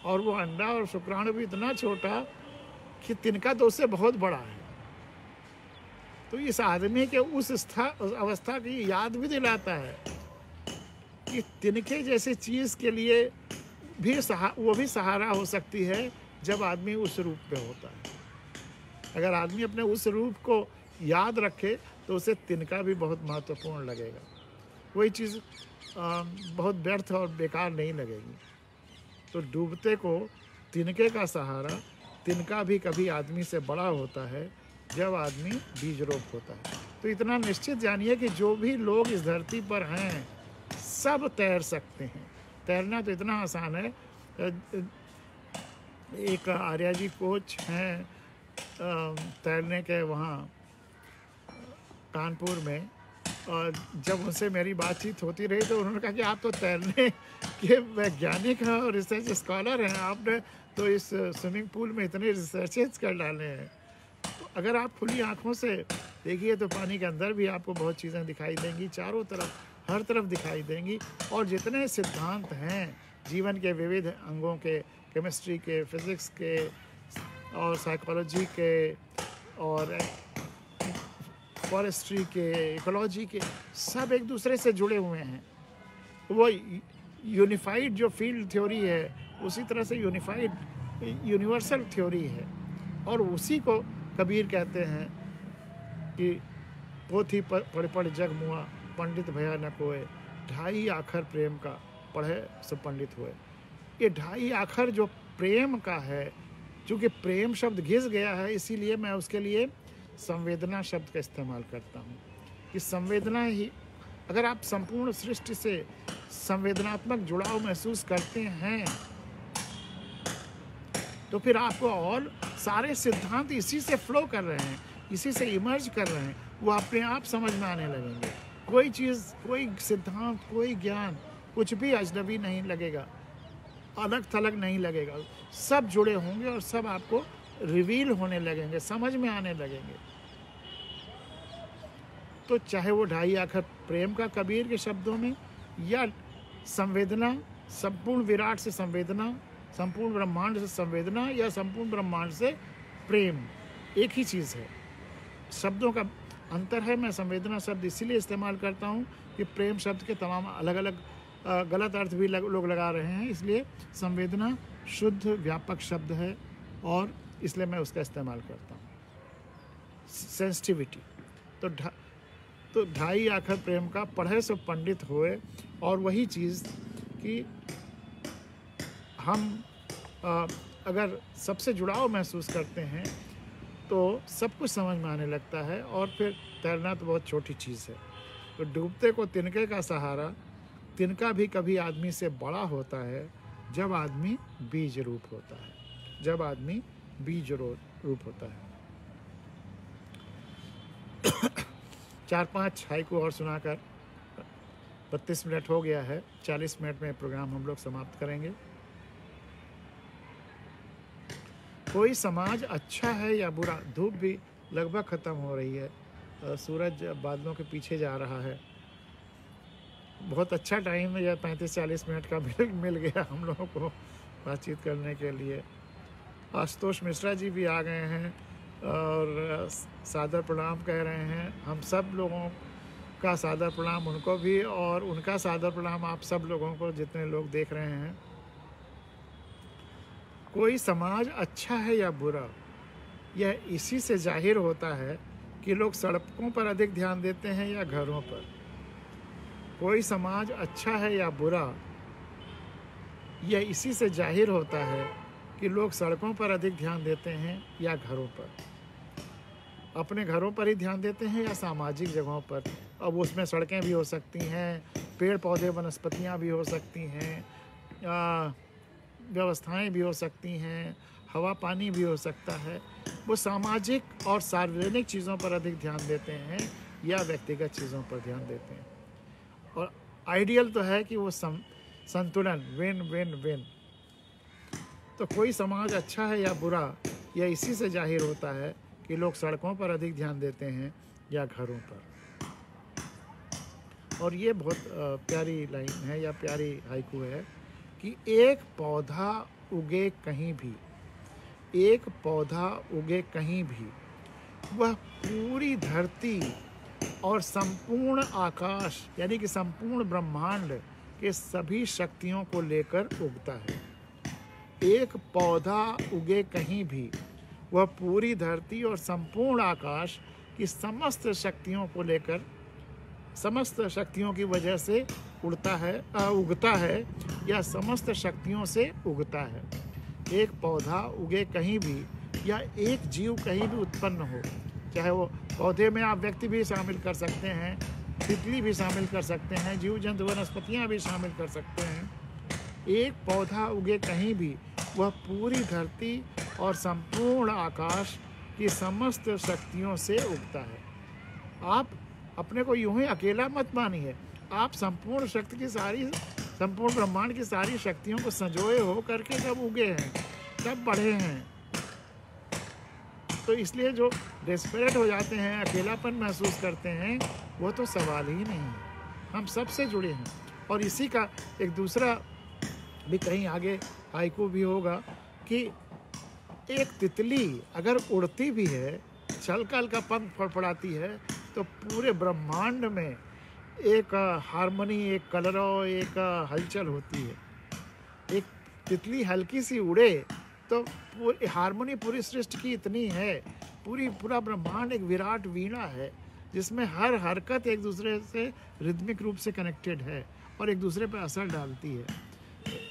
और वो अंडा और शुक्राणु भी इतना छोटा कि तिनका तो उससे बहुत बड़ा है। तो इस आदमी के उस अवस्था की याद भी दिलाता है कि तिनके जैसी चीज़ के लिए भी वो भी सहारा हो सकती है जब आदमी उस रूप में होता है। अगर आदमी अपने उस रूप को याद रखे तो उसे तिनका भी बहुत महत्वपूर्ण लगेगा, वही चीज़ बहुत व्यर्थ और बेकार नहीं लगेगी। तो डूबते को तिनके का सहारा, तिनका भी कभी आदमी से बड़ा होता है जब आदमी बीजरूप होता है। तो इतना निश्चित जानिए कि जो भी लोग इस धरती पर हैं सब तैर सकते हैं। तैरना तो इतना आसान है। एक आर्या जी कोच हैं तैरने के वहाँ कानपुर में, और जब उनसे मेरी बातचीत होती रही तो उन्होंने कहा कि आप तो तैरने के वैज्ञानिक हैं और रिसर्च स्कॉलर हैं, आपने तो इस स्विमिंग पूल में इतने रिसर्चेस कर डाले हैं। तो अगर आप खुली आंखों से देखिए तो पानी के अंदर भी आपको बहुत चीज़ें दिखाई देंगी, चारों तरफ हर तरफ दिखाई देंगी। और जितने सिद्धांत हैं जीवन के विविध अंगों के, केमिस्ट्री के, फिज़िक्स के और साइकोलॉजी के और फॉरेस्ट्री के, इकोलॉजी के, सब एक दूसरे से जुड़े हुए हैं। वो यूनिफाइड जो फील्ड थ्योरी है उसी तरह से यूनिफाइड यूनिवर्सल थ्योरी है। और उसी को कबीर कहते हैं कि पोथी पढ़ पढ़ जग मुआ, पंडित भया न कोय, ढाई आखर प्रेम का, पढ़े सो पंडित हुए। ये ढाई आखर जो प्रेम का है, चूँकि प्रेम शब्द घिस गया है इसीलिए मैं उसके लिए संवेदना शब्द का इस्तेमाल करता हूँ कि संवेदना ही, अगर आप संपूर्ण सृष्टि से संवेदनात्मक जुड़ाव महसूस करते हैं तो फिर आपको और सारे सिद्धांत इसी से फ्लो कर रहे हैं, इसी से इमर्ज कर रहे हैं, वो अपने आप समझ में आने लगेंगे। कोई चीज़, कोई सिद्धांत, कोई ज्ञान, कुछ भी अजनबी नहीं लगेगा, अलग थलग नहीं लगेगा, सब जुड़े होंगे और सब आपको रिवील होने लगेंगे, समझ में आने लगेंगे। तो चाहे वो ढाई आखर प्रेम का कबीर के शब्दों में, या संवेदना, संपूर्ण विराट से संवेदना, संपूर्ण ब्रह्मांड से संवेदना, या संपूर्ण ब्रह्मांड से प्रेम, एक ही चीज़ है। शब्दों का अंतर है। मैं संवेदना शब्द इसीलिए इस्तेमाल करता हूँ कि प्रेम शब्द के तमाम अलग अलग गलत अर्थ भी लोग लगा रहे हैं, इसलिए संवेदना शुद्ध व्यापक शब्द है और इसलिए मैं उसका इस्तेमाल करता हूँ। सेंसिटिविटी तो ढाई आखर प्रेम का, पढ़े सो पंडित होए। और वही चीज़ कि हम अगर सबसे जुड़ाव महसूस करते हैं तो सब कुछ समझ में आने लगता है। और फिर तैरना तो बहुत छोटी चीज़ है। तो डूबते को तिनके का सहारा, तिनका भी कभी आदमी से बड़ा होता है जब आदमी बीज रूप होता है, जब आदमी बीज रूप होता है। 4-5 हाइकू और सुनाकर 32 मिनट हो गया है, 40 मिनट में प्रोग्राम हम लोग समाप्त करेंगे। कोई समाज अच्छा है या बुरा, धूप भी लगभग ख़त्म हो रही है, सूरज बादलों के पीछे जा रहा है। बहुत अच्छा टाइम है, यह 35-40 मिनट का मिल गया हम लोगों को बातचीत करने के लिए। आशुतोष मिश्रा जी भी आ गए हैं और सादर प्रणाम कह रहे हैं। हम सब लोगों का सादर प्रणाम उनको भी, और उनका सादर प्रणाम आप सब लोगों को जितने लोग देख रहे हैं। कोई समाज अच्छा है या बुरा, यह इसी से जाहिर होता है कि लोग सड़कों पर अधिक ध्यान देते हैं या घरों पर। कोई समाज अच्छा है या बुरा, यह इसी से जाहिर होता है कि लोग सड़कों पर अधिक ध्यान देते हैं या घरों पर। अपने घरों पर ही ध्यान देते हैं या सामाजिक जगहों पर। अब उसमें सड़कें भी हो सकती हैं, पेड़ पौधे वनस्पतियाँ भी हो सकती हैं, व्यवस्थाएं भी हो सकती हैं, हवा पानी भी हो सकता है। वो सामाजिक और सार्वजनिक चीज़ों पर अधिक ध्यान देते हैं या व्यक्तिगत चीज़ों पर ध्यान देते हैं। और आइडियल तो है कि वो संतुलन, विन विन विन। तो कोई समाज अच्छा है या बुरा, यह इसी से जाहिर होता है कि लोग सड़कों पर अधिक ध्यान देते हैं या घरों पर। और ये बहुत प्यारी लाइन है या प्यारी हाइकू है कि एक पौधा उगे कहीं भी, एक पौधा उगे कहीं भी, वह पूरी धरती और संपूर्ण आकाश यानी कि संपूर्ण ब्रह्मांड के सभी शक्तियों को लेकर उगता है। एक पौधा उगे कहीं भी, वह पूरी धरती और संपूर्ण आकाश की समस्त शक्तियों को लेकर, समस्त शक्तियों की वजह से उगता है या समस्त शक्तियों से उगता है। एक पौधा उगे कहीं भी, या एक जीव कहीं भी उत्पन्न हो, चाहे वो पौधे में आप व्यक्ति भी शामिल कर सकते हैं, तितली भी शामिल कर सकते हैं, जीव जंतु वनस्पतियाँ भी शामिल कर सकते हैं। एक पौधा उगे कहीं भी, वह पूरी धरती और संपूर्ण आकाश की समस्त शक्तियों से उगता है। आप अपने को यूं ही अकेला मत मानिए, आप संपूर्ण शक्ति की सारी, संपूर्ण ब्रह्मांड की सारी शक्तियों को संजोए हो करके जब उगे हैं, तब बढ़े हैं। तो इसलिए जो डेस्परेट हो जाते हैं, अकेलापन महसूस करते हैं, वो तो सवाल ही नहीं है। हम सबसे जुड़े हैं। और इसी का एक दूसरा भी कहीं आगे हाइकू भी होगा कि एक तितली अगर उड़ती भी है, छलकल का पंख फड़फड़ाती है, तो पूरे ब्रह्मांड में एक हार्मनी, एक कलरव, एक हलचल होती है। एक तितली हल्की सी उड़े तो पूरी हार्मनी पूरी सृष्टि की इतनी है, पूरा ब्रह्मांड एक विराट वीणा है जिसमें हर हरकत एक दूसरे से रिदमिक रूप से कनेक्टेड है और एक दूसरे पर असर डालती है।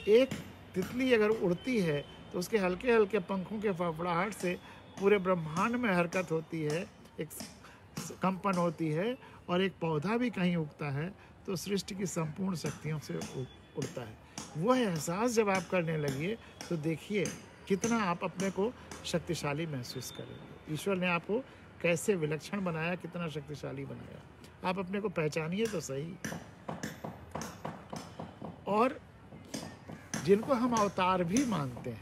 एक तितली अगर उड़ती है तो उसके हल्के हल्के पंखों के फड़फड़ाहट से पूरे ब्रह्मांड में हरकत होती है, एक कंपन होती है। और एक पौधा भी कहीं उगता है तो सृष्टि की संपूर्ण शक्तियों से उड़ता है। वह एहसास जब आप करने लगिए तो देखिए कितना आप अपने को शक्तिशाली महसूस करेंगे। ईश्वर ने आपको कैसे विलक्षण बनाया, कितना शक्तिशाली बनाया, आप अपने को पहचानिए तो सही। और जिनको हम अवतार भी मानते हैं,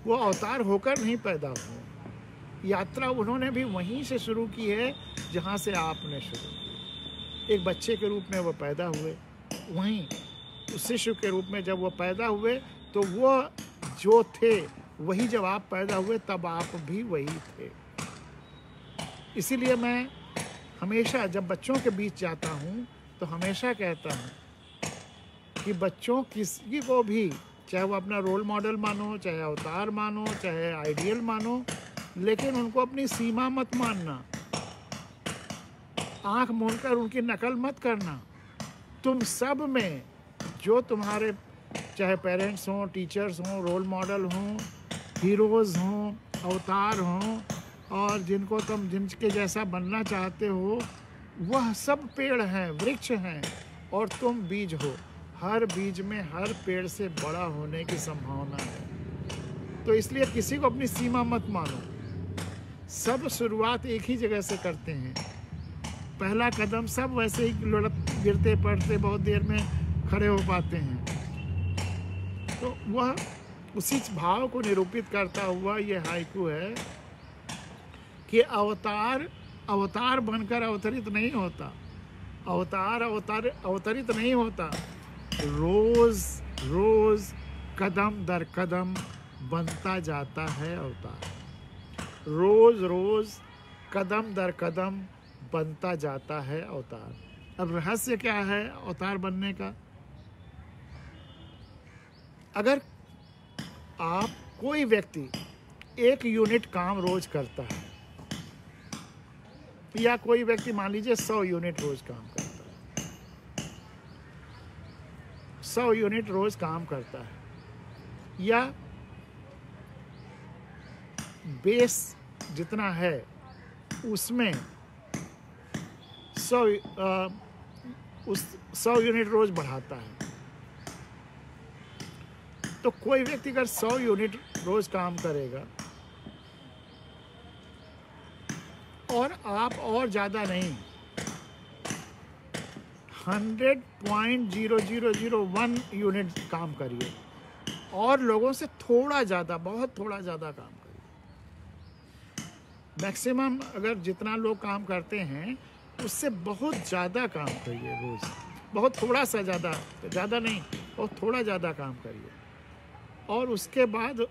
वो अवतार होकर नहीं पैदा हुए। यात्रा उन्होंने भी वहीं से शुरू की है जहाँ से आपने शुरू की। एक बच्चे के रूप में वो पैदा हुए, वहीं उस शिशु के रूप में जब वो पैदा हुए तो वो जो थे वही, जब आप पैदा हुए तब आप भी वही थे। इसीलिए मैं हमेशा जब बच्चों के बीच जाता हूँ तो हमेशा कहता हूँ कि बच्चों किसी को भी, चाहे वो अपना रोल मॉडल मानो, चाहे अवतार मानो, चाहे आइडियल मानो, लेकिन उनको अपनी सीमा मत मानना। आंख मूंदकर उनकी नकल मत करना। तुम सब में जो तुम्हारे, चाहे पेरेंट्स हों, टीचर्स हों, रोल मॉडल हों, हीरोज़ हों, अवतार हों, और जिनको तुम जिनके जैसा बनना चाहते हो, वह सब पेड़ हैं, वृक्ष हैं, और तुम बीज हो। हर बीज में हर पेड़ से बड़ा होने की संभावना है। तो इसलिए किसी को अपनी सीमा मत मानो। सब शुरुआत एक ही जगह से करते हैं। पहला कदम सब वैसे ही लुढ़क, गिरते पड़ते बहुत देर में खड़े हो पाते हैं। तो वह उसी भाव को निरूपित करता हुआ यह हाइकू है कि अवतार बनकर अवतरित नहीं होता, अवतरित नहीं होता, रोज रोज कदम दर कदम बनता जाता है अवतार। रोज रोज कदम दर कदम बनता जाता है अवतार। अब रहस्य क्या है अवतार बनने का? अगर आप, कोई व्यक्ति 1 यूनिट काम रोज करता है, या कोई व्यक्ति मान लीजिए 100 यूनिट रोज काम करता है, 100 यूनिट रोज काम करता है, या बेस जितना है उसमें 100 यूनिट रोज बढ़ाता है, तो कोई व्यक्ति अगर 100 यूनिट रोज काम करेगा और आप और ज़्यादा नहीं, 100.0001 यूनिट काम करिए और लोगों से थोड़ा ज़्यादा, बहुत थोड़ा ज़्यादा काम करिए। मैक्सिमम अगर जितना लोग काम करते हैं उससे बहुत ज़्यादा काम करिए रोज़, बहुत थोड़ा सा, ज़्यादा नहीं, बहुत थोड़ा ज़्यादा काम करिए। और उसके बाद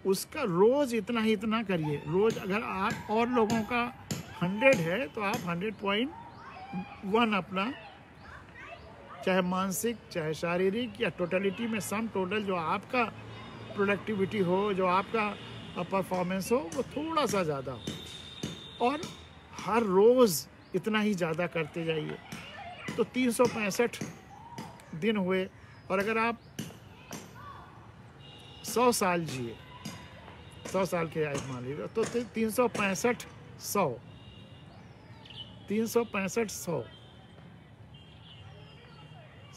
उसका रोज़ इतना करिए। रोज़ अगर आप और लोगों का 100 है तो आप 100.1 अपना, चाहे मानसिक चाहे शारीरिक या टोटलिटी में सम टोटल जो आपका प्रोडक्टिविटी हो, जो आपका परफॉर्मेंस हो, वो थोड़ा सा ज़्यादा हो। और हर रोज़ इतना ही ज़्यादा करते जाइए। तो 365 दिन हुए, और अगर आप 100 साल जिए 100 साल की आयु मान लीजिए, तो 365 100 365 100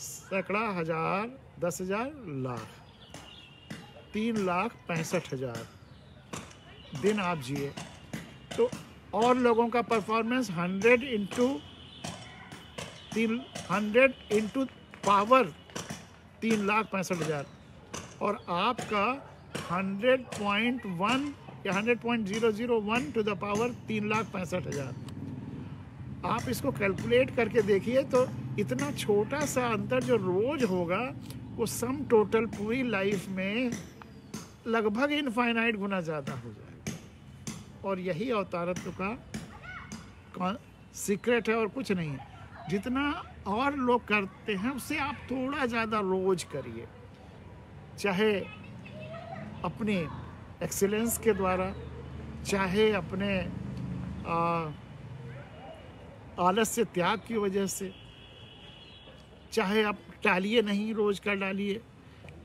सैकड़ा, हजार, 10,000, लाख, 3,65,000 दिन आप जिए। तो और लोगों का परफॉर्मेंस 100 इंटू पावर 3,65,000 और आपका 100.1 या 100.001 टू द पावर 3,65,000। आप इसको कैलकुलेट करके देखिए तो इतना छोटा सा अंतर जो रोज होगा वो सम टोटल पूरी लाइफ में लगभग इनफाइनाइट गुना ज़्यादा हो जाएगा। और यही अवतारत्व का सीक्रेट है और कुछ नहीं है। जितना और लोग करते हैं उससे आप थोड़ा ज़्यादा रोज करिए, चाहे अपनी एक्सीलेंस के द्वारा, चाहे अपने आलस्य त्याग की वजह से, चाहे आप टालिए नहीं, रोज कर डालिए।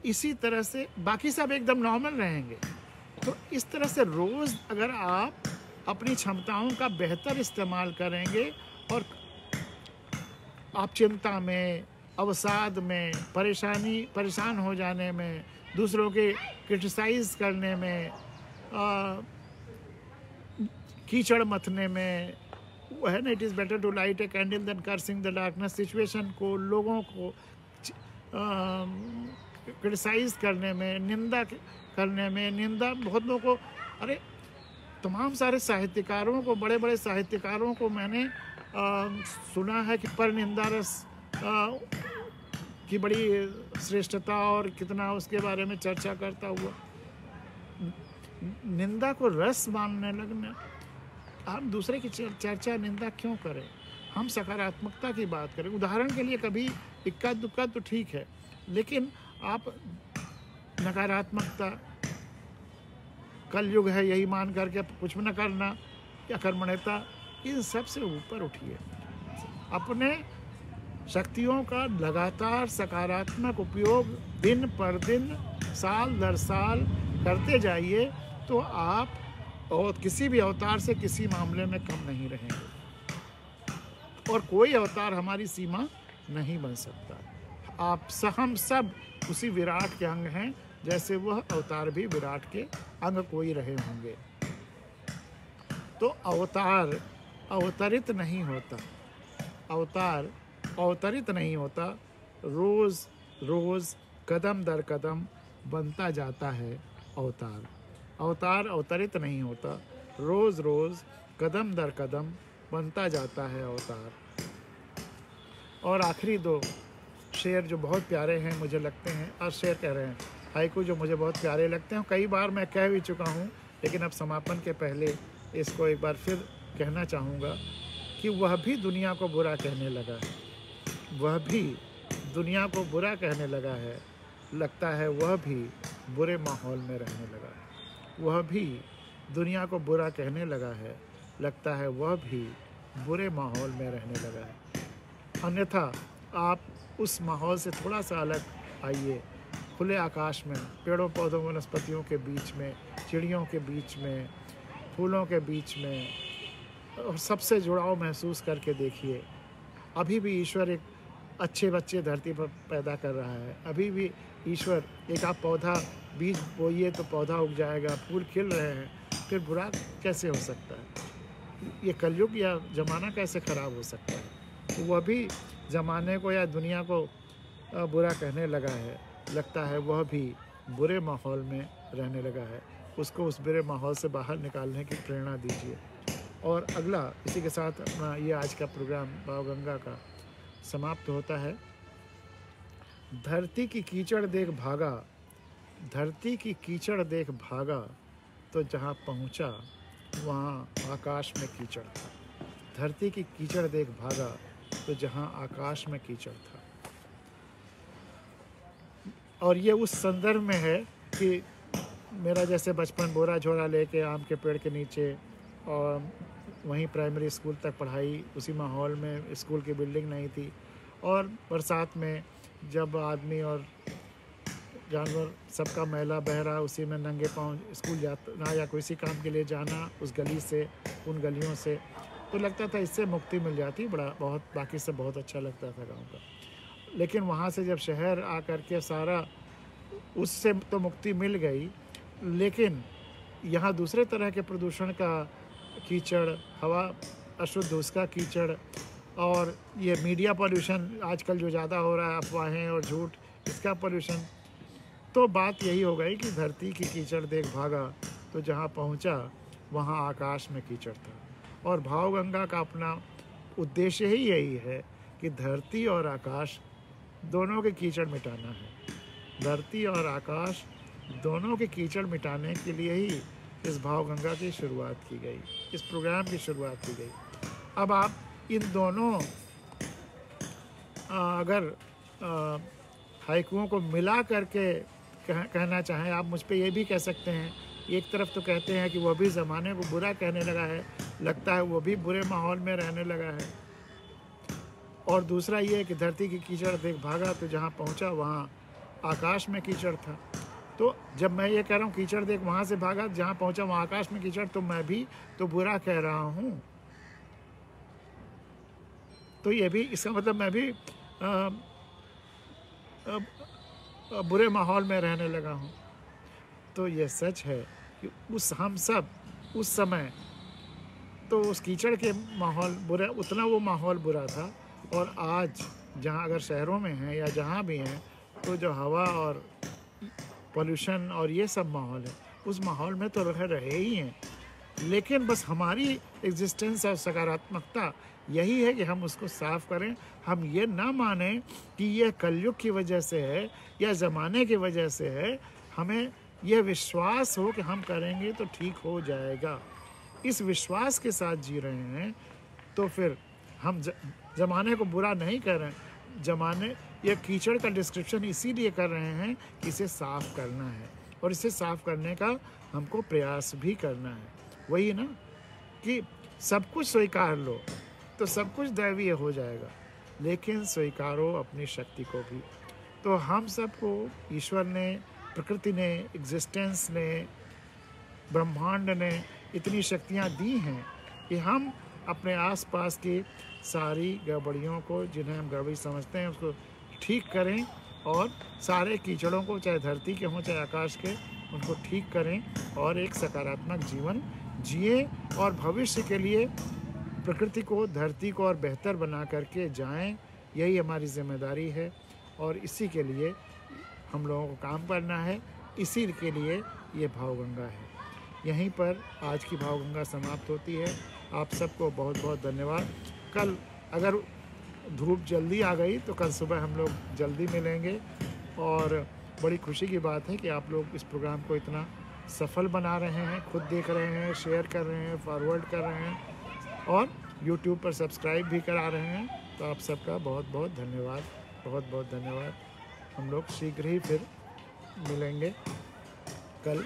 इसी तरह से बाकी सब एकदम नॉर्मल रहेंगे। तो इस तरह से रोज अगर आप अपनी क्षमताओं का बेहतर इस्तेमाल करेंगे और आप चिंता में, अवसाद में, परेशान हो जाने में, दूसरों के क्रिटिसाइज करने में, कीचड़ मथने में, वो है ना, it is better to light a candle than cursing the darkness. Situation को, लोगों को क्रिटिसाइज करने में, निंदा करने में, निंदा बहुत लोगों को, अरे तमाम सारे साहित्यकारों को, बड़े बड़े साहित्यकारों को मैंने सुना है कि पर निंदा रस की बड़ी श्रेष्ठता और कितना उसके बारे में चर्चा करता हुआ निंदा को रस मानने लगने। हम दूसरे की चर्चा, निंदा क्यों करें? हम सकारात्मकता की बात करें। उदाहरण के लिए कभी इक्का दुक्का तो ठीक है, लेकिन आप नकारात्मकता, कलयुग है यही मान करके कुछ न करना या कर्मण्यता, इन सब से ऊपर उठिए। अपने शक्तियों का लगातार सकारात्मक उपयोग दिन पर दिन, साल दर साल करते जाइए तो आप और किसी भी अवतार से किसी मामले में कम नहीं रहेंगे और कोई अवतार हमारी सीमा नहीं बन सकता। हम सब उसी विराट के अंग हैं, जैसे वह अवतार भी विराट के अंग कोई रहे होंगे। तो अवतार अवतरित नहीं होता, अवतार अवतरित नहीं होता, रोज रोज कदम दर कदम बनता जाता है अवतार। अवतार अवतरित नहीं होता, रोज रोज कदम दर कदम बनता जाता है अवतार। और आखिरी दो शेर जो बहुत प्यारे हैं मुझे लगते हैं, और शेर कह रहे हैं, हाइकू जो मुझे बहुत प्यारे लगते हैं, कई बार मैं कह भी चुका हूँ, लेकिन अब समापन के पहले इसको एक बार फिर कहना चाहूँगा कि वह भी दुनिया को बुरा कहने लगा है, वह भी दुनिया को बुरा कहने लगा है, लगता है वह भी बुरे माहौल में रहने लगा है। वह भी दुनिया को बुरा कहने लगा है, लगता है वह भी बुरे माहौल में रहने लगा है। अन्यथा आप उस माहौल से थोड़ा सा अलग आइए, खुले आकाश में, पेड़ों पौधों वनस्पतियों के बीच में, चिड़ियों के बीच में, फूलों के बीच में, और सबसे जुड़ाव महसूस करके देखिए। अभी भी ईश्वर एक अच्छे बच्चे धरती पर पैदा कर रहा है। अभी भी ईश्वर, एक आप पौधा बीज बोइए तो पौधा उग जाएगा, फूल खिल रहे हैं, फिर बुरा कैसे हो सकता है? ये कलयुग या ज़माना कैसे ख़राब हो सकता है? तो वह भी ज़माने को या दुनिया को बुरा कहने लगा है, लगता है वह भी बुरे माहौल में रहने लगा है। उसको उस बुरे माहौल से बाहर निकालने की प्रेरणा दीजिए। और अगला, इसी के साथ अपना ये आज का प्रोग्राम भावगंगा का समाप्त होता है। धरती की कीचड़ देख भागा, धरती की कीचड़ देख भागा, तो जहाँ पहुँचा वहाँ आकाश में कीचड़ था। धरती की कीचड़ देख भागा, तो जहाँ आकाश में कीचड़ था। और ये उस संदर्भ में है कि मेरा जैसे बचपन बोरा झोरा लेके आम के पेड़ के नीचे, और वहीं प्राइमरी स्कूल तक पढ़ाई, उसी माहौल में, स्कूल की बिल्डिंग नहीं थी, और बरसात में जब आदमी और जानवर सबका मैला बह रहा, उसी में नंगे पाँव स्कूल जाना या किसी काम के लिए जाना, उस गली से उन गलियों से, तो लगता था इससे मुक्ति मिल जाती, बड़ा बहुत बाकी से बहुत अच्छा लगता था गांव का। लेकिन वहाँ से जब शहर आकर के सारा, उससे तो मुक्ति मिल गई, लेकिन यहाँ दूसरे तरह के प्रदूषण का कीचड़, हवा अशुद्ध उसका कीचड़, और ये मीडिया पॉल्यूशन आजकल जो ज़्यादा हो रहा है, अफवाहें और झूठ, इसका पॉल्यूशन, तो बात यही हो गई कि धरती की कीचड़ देख भागा, तो जहाँ पहुँचा वहाँ आकाश में कीचड़ था। और भावगंगा का अपना उद्देश्य ही यही है कि धरती और आकाश दोनों के कीचड़ मिटाना है। धरती और आकाश दोनों के कीचड़ मिटाने के लिए ही इस भावगंगा की शुरुआत की गई, इस प्रोग्राम की शुरुआत की गई। अब आप इन दोनों अगर हाइकुओं को मिला करके कहना चाहें, आप मुझ पे ये भी कह सकते हैं, एक तरफ तो कहते हैं कि वह भी ज़माने को बुरा कहने लगा है, लगता है वो भी बुरे माहौल में रहने लगा है, और दूसरा ये है कि धरती की कीचड़ देख भागा, तो जहाँ पहुँचा वहाँ आकाश में कीचड़ था। तो जब मैं ये कह रहा हूँ कीचड़ देख वहाँ से भागा, जहाँ पहुँचा वहाँ आकाश में कीचड़, तो मैं भी तो बुरा कह रहा हूँ। तो ये भी, इसका मतलब मैं भी बुरे माहौल में रहने लगा हूँ। तो ये सच है कि हम सब उस समय तो उस कीचड़ के माहौल बुरा, उतना वो माहौल बुरा था, और आज जहाँ अगर शहरों में हैं या जहाँ भी हैं, तो जो हवा और पोल्यूशन और ये सब माहौल है, उस माहौल में तो रहे ही हैं। लेकिन बस हमारी एग्जिस्टेंस और सकारात्मकता यही है कि हम उसको साफ करें। हम ये ना माने कि ये कलयुग की वजह से है या ज़माने की वजह से है, हमें यह विश्वास हो कि हम करेंगे तो ठीक हो जाएगा। इस विश्वास के साथ जी रहे हैं, तो फिर हम ज़माने को बुरा नहीं कर रहे हैं। ज़माने ये कीचड़ का डिस्क्रिप्शन इसीलिए कर रहे हैं कि इसे साफ़ करना है, और इसे साफ़ करने का हमको प्रयास भी करना है। वही ना कि सब कुछ स्वीकार लो तो सब कुछ दैवीय हो जाएगा, लेकिन स्वीकारो अपनी शक्ति को भी। तो हम सबको ईश्वर ने, प्रकृति ने, एग्जिस्टेंस ने, ब्रह्मांड ने इतनी शक्तियाँ दी हैं कि हम अपने आसपास की सारी गड़बड़ियों को, जिन्हें हम गड़बड़ी समझते हैं, उसको ठीक करें, और सारे कीचड़ों को, चाहे धरती के हों चाहे आकाश के, उनको ठीक करें और एक सकारात्मक जीवन जिए, और भविष्य के लिए प्रकृति को, धरती को और बेहतर बना करके जाएं। यही हमारी जिम्मेदारी है, और इसी के लिए हम लोगों को काम करना है। इसी के लिए ये भावगंगा है। यहीं पर आज की भावगंगा समाप्त होती है। आप सबको बहुत बहुत धन्यवाद। कल अगर धूप जल्दी आ गई तो कल सुबह हम लोग जल्दी मिलेंगे, और बड़ी खुशी की बात है कि आप लोग इस प्रोग्राम को इतना सफल बना रहे हैं, खुद देख रहे हैं, शेयर कर रहे हैं, फॉरवर्ड कर रहे हैं, और YouTube पर सब्सक्राइब भी करा रहे हैं। तो आप सबका बहुत बहुत धन्यवाद, बहुत बहुत धन्यवाद। हम लोग शीघ्र ही फिर मिलेंगे कल।